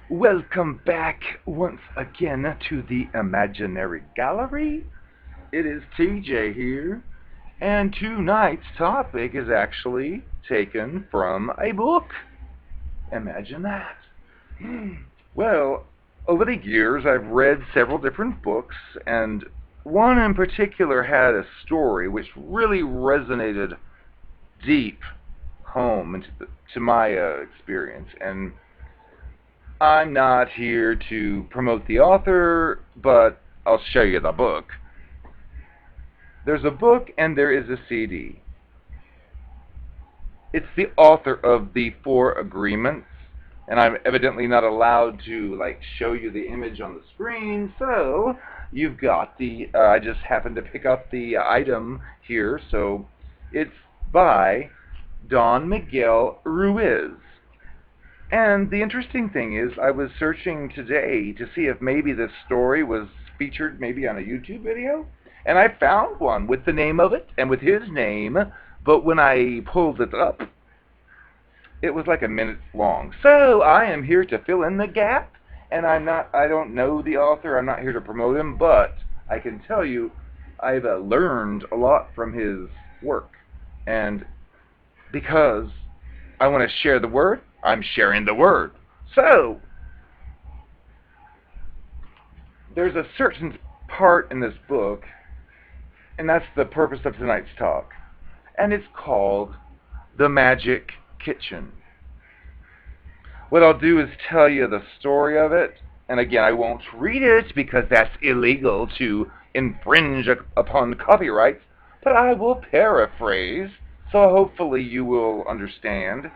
Welcome back once again to the Imaginary Gallery. It is TJ here, and tonight's topic is actually taken from a book. Imagine that. Well, over the years I've read several different books, and one in particular had a story which really resonated deep home to my experience. And I'm not here to promote the author, but I'll show you the book. There's a book and there is a CD. It's the author of The Four Agreements, and I'm evidently not allowed to show you the image on the screen, so you've got the, I just happened to pick up the item here, so it's by Don Miguel Ruiz. And the interesting thing is, I was searching today to see if maybe this story was featured maybe on a YouTube video, and I found one with the name of it and with his name, but when I pulled it up, it was like a minute long. So I am here to fill in the gap, and I don't know the author, I'm not here to promote him, but I can tell you I've learned a lot from his work, and because I want to share the word, I'm sharing the word. So, there's a certain part in this book, and that's the purpose of tonight's talk, and it's called The Magic Kitchen. What I'll do is tell you the story of it, and again, I won't read it because that's illegal to infringe upon copyrights, but I will paraphrase, so hopefully you will understand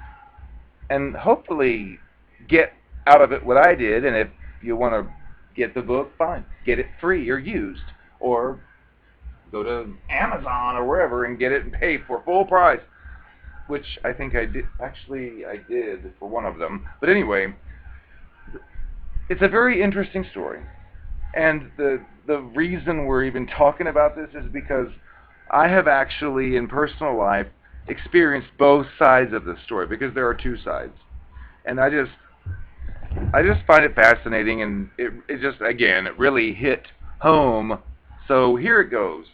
and hopefully get out of it what I did. And if you want to get the book, fine. Get it free or used. Or go to Amazon or wherever and get it and pay for full price. Which I think I did. Actually, I did for one of them. But anyway, it's a very interesting story. And the reason we're even talking about this is because I have actually, in personal life, experienced both sides of the story, because there are two sides, and I just find it fascinating, and it just, again, it really hit home. So here it goes.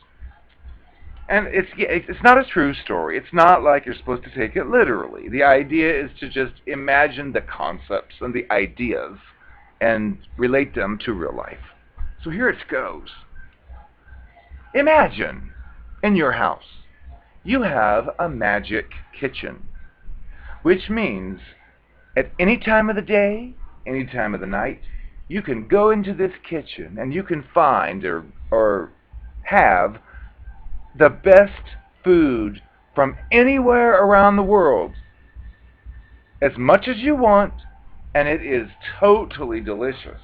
And it's not a true story. It's not like you're supposed to take it literally. The idea is to just imagine the concepts and the ideas and relate them to real life. So here it goes. Imagine in your house you have a magic kitchen, which means at any time of the day, any time of the night, you can go into this kitchen and you can find or have the best food from anywhere around the world, as much as you want, and it is totally delicious.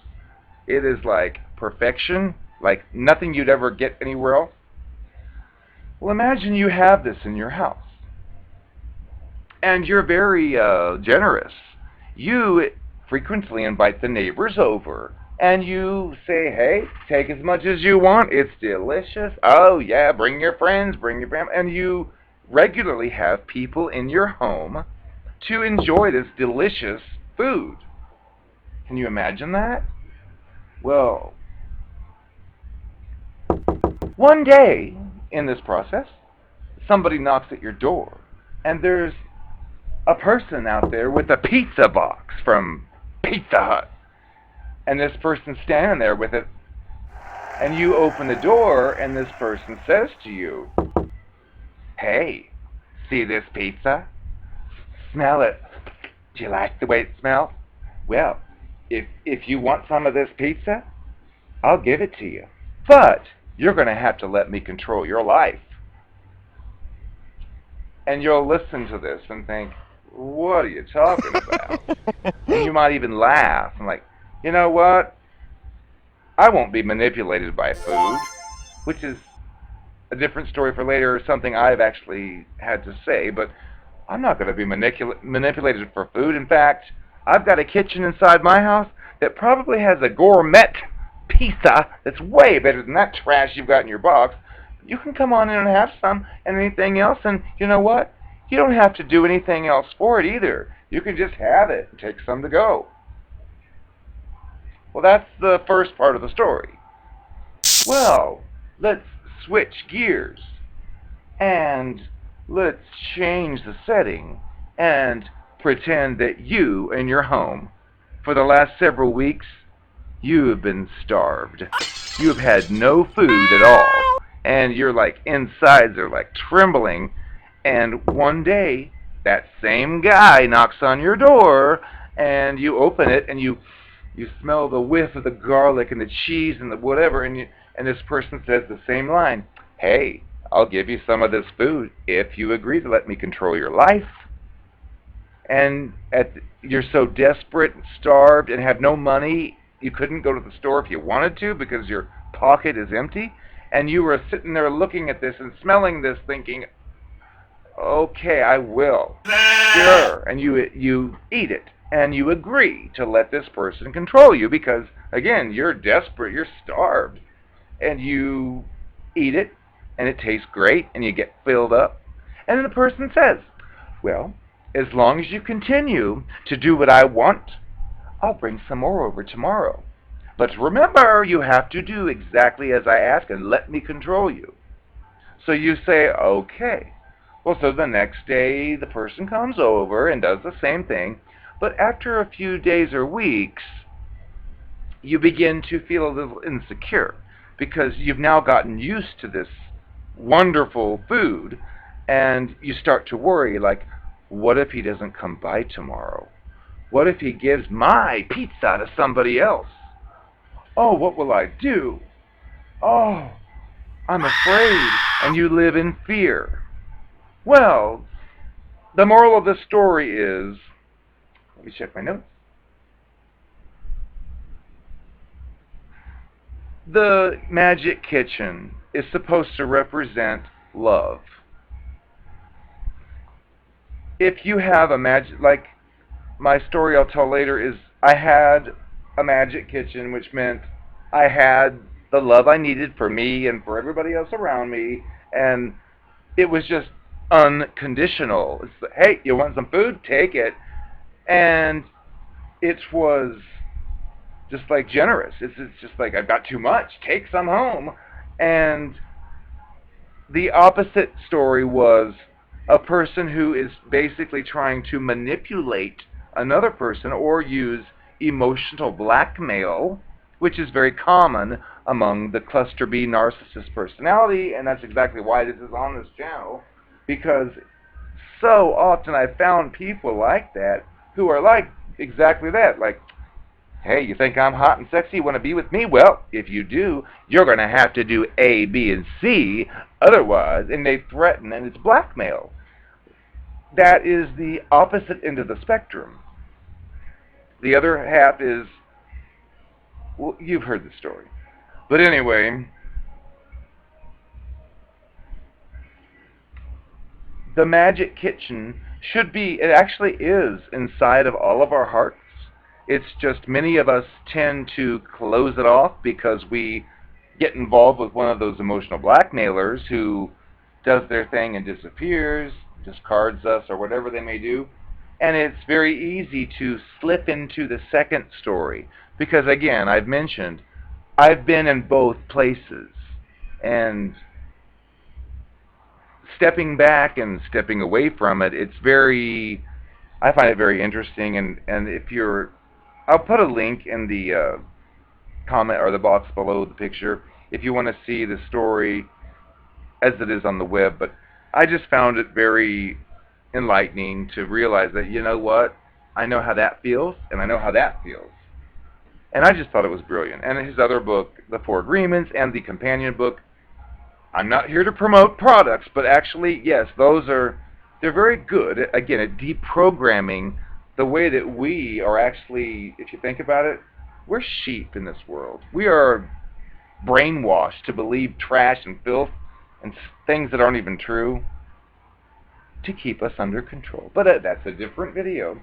It is like perfection, like nothing you'd ever get anywhere else. Well, imagine you have this in your house, and you're very generous. You frequently invite the neighbors over, and you say, hey, take as much as you want. It's delicious. Oh, yeah, bring your friends, bring your family. And you regularly have people in your home to enjoy this delicious food. Can you imagine that? Well, one day in this process, somebody knocks at your door, and there's a person out there with a pizza box from Pizza Hut, and this person's standing there with it, and you open the door, and this person says to you, hey, see this pizza? Smell it. Do you like the way it smells? Well, if you want some of this pizza, I'll give it to you, but you're going to have to let me control your life. And you'll listen to this and think, what are you talking about? And you might even laugh and like, you know what? I won't be manipulated by food, which is a different story for later, something I've actually had to say, but I'm not going to be manipulated for food. In fact, I've got a kitchen inside my house that probably has a gourmet pizza that's way better than that trash you've got in your box. You can come on in and have some and anything else, and you know what? You don't have to do anything else for it either. You can just have it and take some to go. Well, that's the first part of the story. Well, let's switch gears and let's change the setting and pretend that you and your home, for the last several weeks, you have been starved. You have had no food at all, and your insides are trembling, and one day that same guy knocks on your door, and you open it, and you smell the whiff of the garlic and the cheese and the whatever, and this person says the same line. Hey, I'll give you some of this food if you agree to let me control your life. And you're so desperate and starved and have no money, you couldn't go to the store if you wanted to because your pocket is empty. And you were sitting there looking at this and smelling this thinking, okay, I will. Sure. And you eat it. And you agree to let this person control you because, again, you're desperate, you're starved. And you eat it, and it tastes great, and you get filled up. And then the person says, well, as long as you continue to do what I want, I'll bring some more over tomorrow. But remember, you have to do exactly as I ask and let me control you. So you say, okay. Well, so the next day, the person comes over and does the same thing. But after a few days or weeks, you begin to feel a little insecure because you've now gotten used to this wonderful food, and you start to worry, what if he doesn't come by tomorrow? What if he gives my pizza to somebody else? Oh, what will I do? Oh, I'm afraid, and you live in fear. Well, the moral of the story is, let me check my notes. The magic kitchen is supposed to represent love. If you have a magic, my story I'll tell later is, I had a magic kitchen, which meant I had the love I needed for me and for everybody else around me, and it was just unconditional. It's, hey, you want some food? Take it. And it was just generous. It's just I've got too much. Take some home. And the opposite story was a person who is basically trying to manipulate another person or use emotional blackmail, which is very common among the cluster B narcissist personality, and that's exactly why this is on this channel, because so often I've found people like that who are exactly that, hey, you think I'm hot and sexy, you want to be with me? Well, if you do, you're going to have to do A, B, and C, otherwise, and they threaten, and it's blackmail. That is the opposite end of the spectrum. The other half is, well, you've heard the story. But anyway, the magic kitchen should be, it actually is inside of all of our hearts. It's just many of us tend to close it off because we get involved with one of those emotional blackmailers who does their thing and disappears, discards us, or whatever they may do. And it's very easy to slip into the second story because, again, I've mentioned, I've been in both places. And stepping back and stepping away from it, I find it very interesting. And if you're, I'll put a link in the comment or the box below the picture if you want to see the story as it is on the web. But I just found it very enlightening to realize that, you know what, I know how that feels, and I know how that feels. And I just thought it was brilliant. And his other book, The Four Agreements, and the companion book, I'm not here to promote products, but actually, yes, they're very good, again, at deprogramming the way that we are actually, if you think about it, we're sheep in this world. We are brainwashed to believe trash and filth and things that aren't even true. to keep us under control. But that's a different video.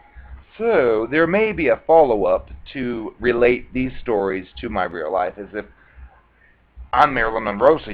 So there may be a follow-up to relate these stories to my real life, as if I'm Marilyn Monroe, so